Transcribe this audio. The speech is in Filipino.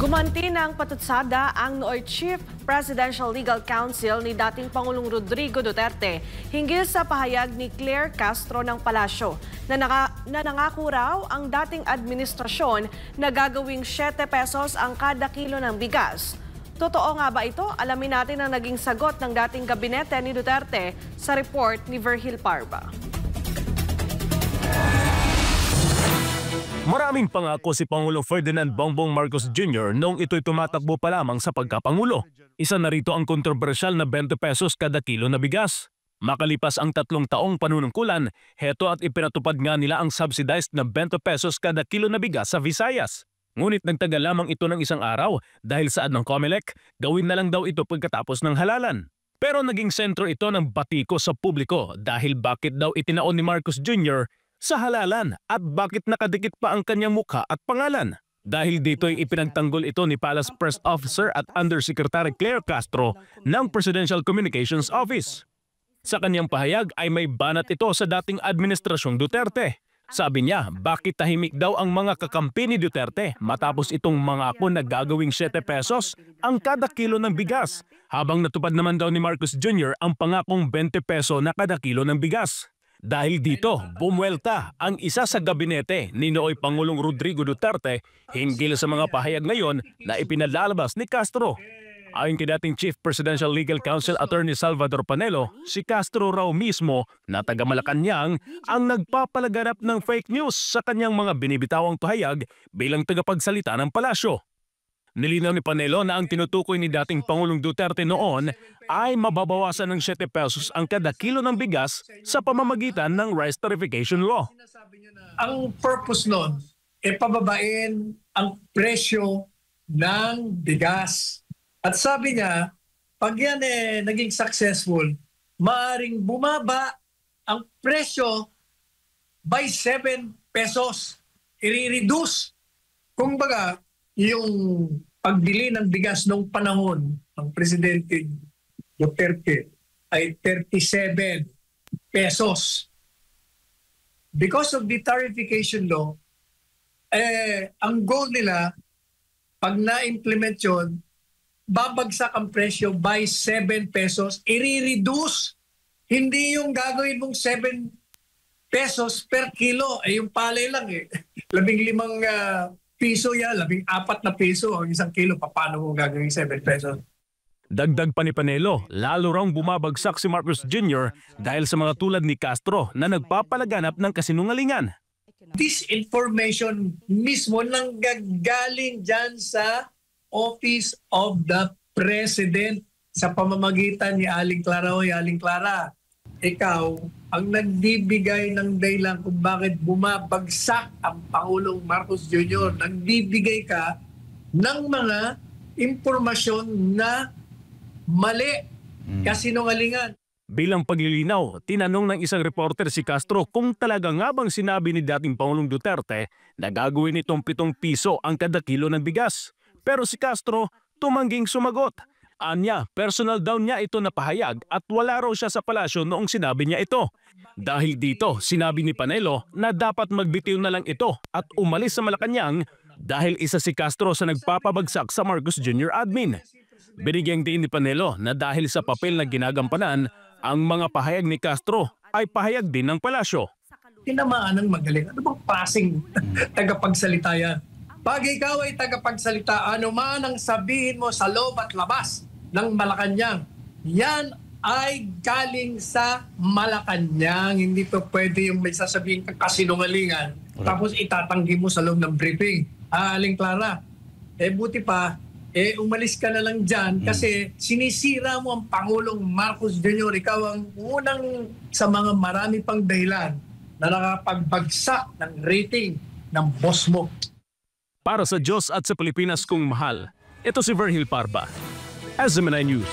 Gumanti ng patutsada ang nooy Chief Presidential Legal Counsel ni dating Pangulong Rodrigo Duterte hinggil sa pahayag ni Claire Castro ng Palasyo na nangako raw ang dating administrasyon na gagawing 7 pesos ang kada kilo ng bigas. Totoo nga ba ito? Alamin natin ang naging sagot ng dating gabinete ni Duterte sa report ni Virgil Parba. Maraming pangako si Pangulong Ferdinand Bongbong Marcos Jr. noong ito'y tumatakbo pa lamang sa pagkapangulo. Isa na rito ang kontrobersyal na 20 pesos kada kilo na bigas. Makalipas ang 3 taong panunungkulan, heto at ipinatupad nga nila ang subsidized na 20 pesos kada kilo na bigas sa Visayas. Ngunit nagtagal lamang ito ng isang araw dahil saad ng COMELEC, gawin na lang daw ito pagkatapos ng halalan. Pero naging sentro ito ng batiko sa publiko dahil bakit daw itinaon ni Marcos Jr. sa halalan at bakit nakadikit pa ang kanyang mukha at pangalan. Dahil dito'y ipinagtanggol ito ni Palace Press Officer at Undersecretary Claire Castro ng Presidential Communications Office. Sa kanyang pahayag ay may banat ito sa dating administrasyong Duterte. Sabi niya, bakit tahimik daw ang mga kakampi ni Duterte matapos itong mangako na gagawing 7 pesos ang kada kilo ng bigas, habang natupad naman daw ni Marcos Jr. ang pangakong 20 peso na kada kilo ng bigas. Dahil dito, bumuelta ang isa sa gabinete ni nooy Pangulong Rodrigo Duterte hinggil sa mga pahayag ngayon na ipinalalabas ni Castro. Ayon kay dating Chief Presidential Legal Counsel Attorney Salvador Panelo, si Castro raw mismo na taga Malacanang ang nagpapalaganap ng fake news sa kanyang mga binibitawang pahayag bilang tagapagsalita ng palasyo. Nilinaw ni Panelo na ang tinutukoy ni dating Pangulong Duterte noon ay mababawasan ng 7 pesos ang kada kilo ng bigas sa pamamagitan ng rice tarification law. Ang purpose nun ay pababain ang presyo ng bigas. At sabi niya, pag yan naging successful, maaring bumaba ang presyo by 7 pesos. I-reduce. Kung baga, yung pagbili ng bigas noong panahon ng Presidente Duterte ay 37 pesos. Because of the tarification law, ang goal nila, pag na-implement yun, babagsak ang presyo by 7 pesos. I-reduce. Hindi yung gagawin mong 7 pesos per kilo. Yung palay lang 15 piso yan, 14 na piso ang isang kilo. Paano mo gagawin 7 pesos? Dagdag pa ni Panelo, lalo rang bumabagsak si Marcos Jr. dahil sa mga tulad ni Castro na nagpapalaganap ng kasinungalingan. This information mismo nanggagaling dyan sa Office of the President sa pamamagitan ni Aling Clara. Hoy, Aling Clara, ikaw ang nagbibigay ng dahilan kung bakit bumabagsak ang Pangulong Marcos Jr. Nagbibigay ka ng mga impormasyon na mali, kasinungalingan. Bilang paglilinaw, tinanong ng isang reporter si Castro kung talaga nga bang sinabi ni dating Pangulong Duterte na gagawin itong 7 piso ang kada kilo ng bigas. Pero si Castro tumangging sumagot. Anya, personal daw niya ito na pahayag at wala raw siya sa palasyo noong sinabi niya ito. Dahil dito, sinabi ni Panelo na dapat magbitiw na lang ito at umalis sa Malacanang dahil isa si Castro sa nagpapabagsak sa Marcos Jr. admin. Binigyang din ni Panelo na dahil sa papel na ginagampanan, ang mga pahayag ni Castro ay pahayag din ng palasyo. Tinamaan ng magaling. Ano bang klaseng tagapagsalita yan? Pag ikaw ay tagapagsalita, ano man ang sabihin mo sa loob at labas ng Malacanang, yan ay galing sa Malacanang. Hindi to pwede yung may sasabihin kang kasinungalingan tapos itatanggi mo sa loob ng briefing. Aling Clara, buti pa, umalis ka na lang dyan kasi sinisira mo ang Pangulong Marcos Jr. Ikaw ang unang sa mga marami pang dahilan na nakapagbagsak ng rating ng boss mo. Para sa Diyos at sa Pilipinas kong mahal, ito si Virgil Parba, SMNI News.